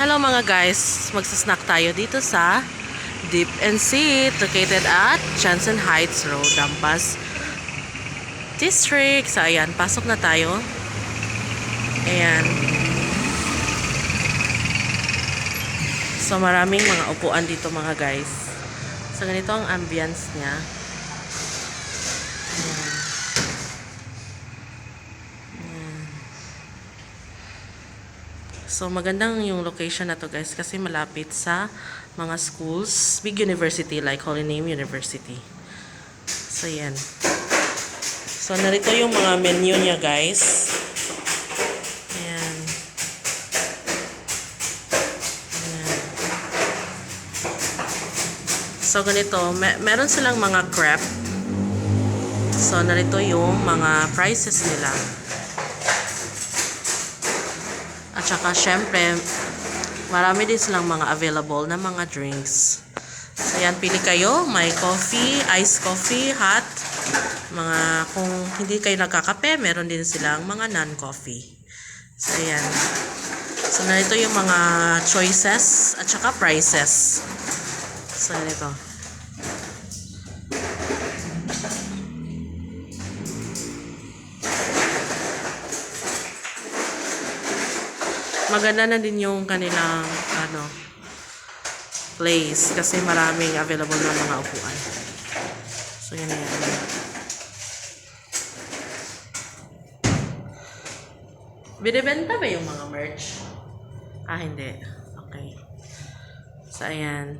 Hello mga guys, magsasnack tayo dito sa Dip and Sit located at Johnson Heights Road, Dampas District. So ayan, pasok na tayo. Ayan. So maraming mga upuan dito mga guys. So ganito ang ambience niya. Ayan. So magandang yung location na to guys kasi malapit sa mga schools, big university like Holy Name University. So yan. So narito yung mga menu niya guys. Ayan. Ayan. So ganito, meron silang mga crepe. So narito yung mga prices nila. At saka syempre, marami din silang mga available na mga drinks. So yan, pili kayo. May coffee, iced coffee, hot. Mga, kung hindi kayo nagkakape, meron din silang mga non-coffee. So yan. So narito yung mga choices at saka prices. So yan ito. Maganda na din yung kanilang place kasi maraming available na mga upuan. So yan yan. Binibenta ba yung mga merch? Ah, hindi. Okay. So ayan.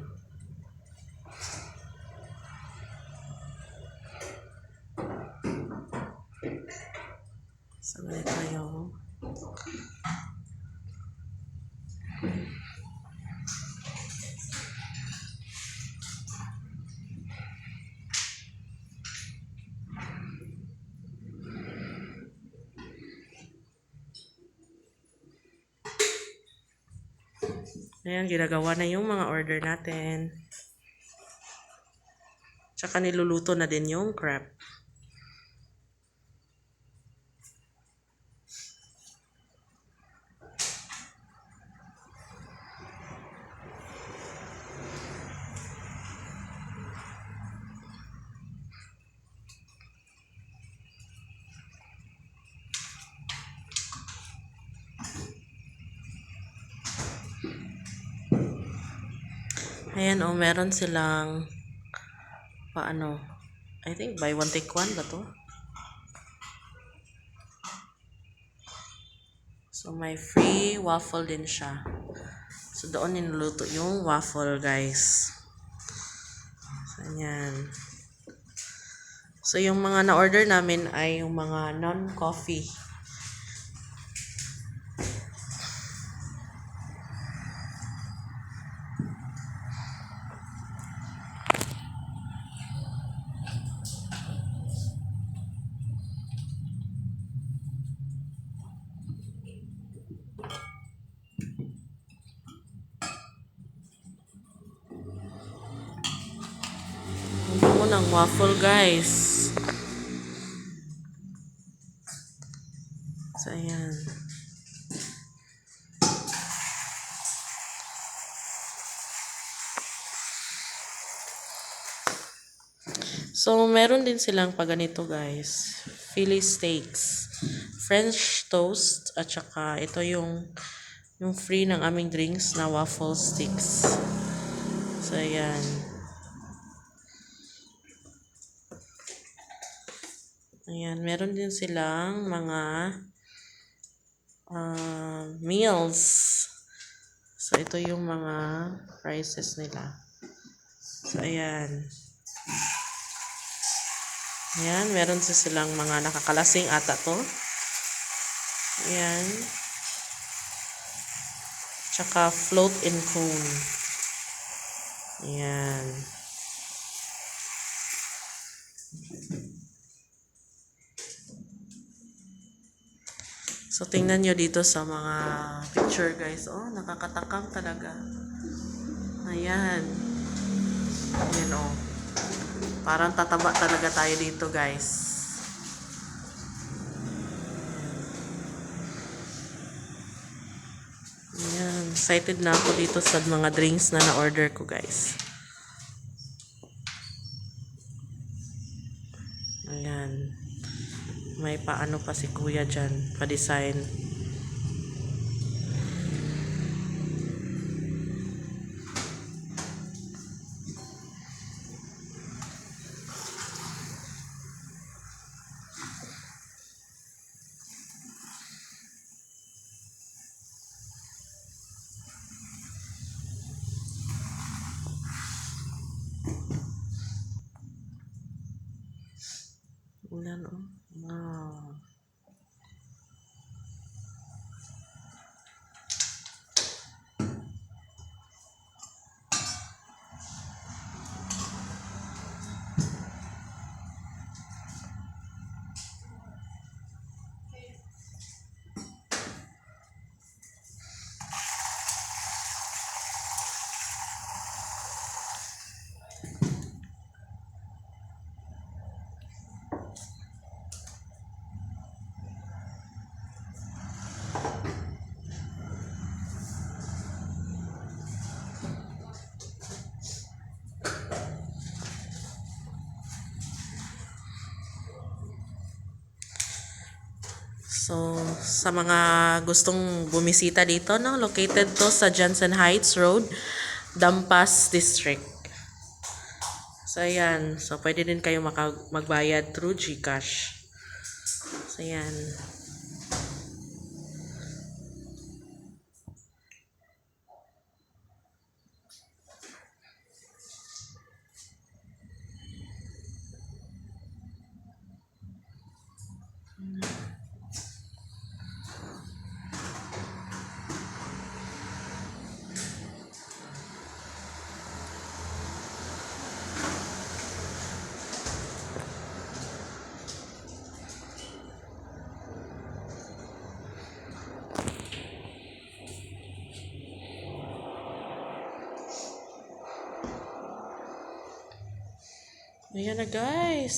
So ganito yung ayan, ginagawa na yung mga order natin. Tsaka niluluto na din yung crepe. Ayan, oh, meron silang I think buy one take one ba to? So may free waffle din siya. So doon niluluto yung waffle guys. So ayan. So yung mga na-order namin ay yung mga non-coffee. Bango ng waffle guys. So ayan. So meron din silang paganito guys. Philly steaks, French toast, at saka ito yung free ng aming drinks na waffle sticks. So ayan. Ayan, meron din silang mga meals. So, ito yung mga prices nila. So, ayan. Ayan, meron silang mga nakakalasing ata to. Ayan. Tsaka float and cone. Ayan. So, tingnan nyo dito sa mga picture guys. Oh, nakakatakam talaga. Ayan. Ayan oh. Parang tataba talaga tayo dito guys. Ayan. Excited na ako dito sa mga drinks na na-order ko, guys. Ayan. May paano pa si kuya dyan, pa-design. Ayan, oh. Wow. So, sa mga gustong bumisita dito, no, located to sa Johnson Heights Road, Dampas District. So, ayan. So, pwede din kayo magbayad through GCash. So, ayan. Ayan na, guys.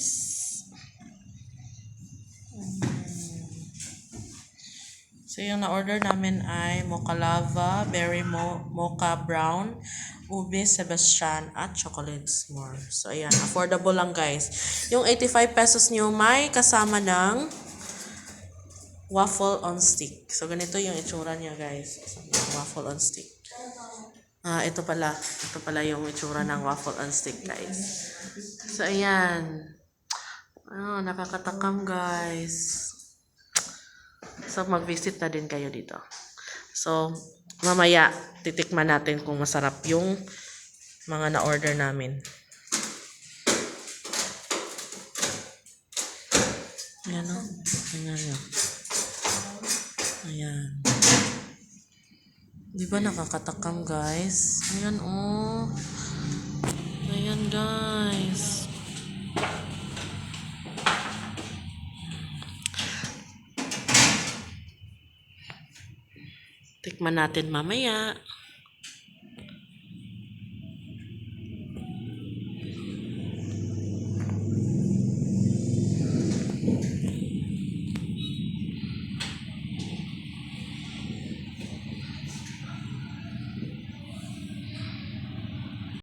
So, yung na-order namin ay mocha lava, berry mocha brown, ube Sebastian, at chocolate s'more. So, ayan. Affordable lang, guys. Yung 85 pesos nyo may kasama ng waffle on stick. So, ganito yung itsura niya, guys. Waffle on stick. Ito pala. Ito pala yung itsura ng waffle on stick, guys. So, ayan. Nakakatakam, guys. So, mag-visit na din kayo dito. So, mamaya, titikman natin kung masarap yung mga na-order namin. Ayan, o. Ayan, o. Ayan. Di ba nakakatakam, guys? Ayan, o. Ayan, guys. Tikman natin mamaya.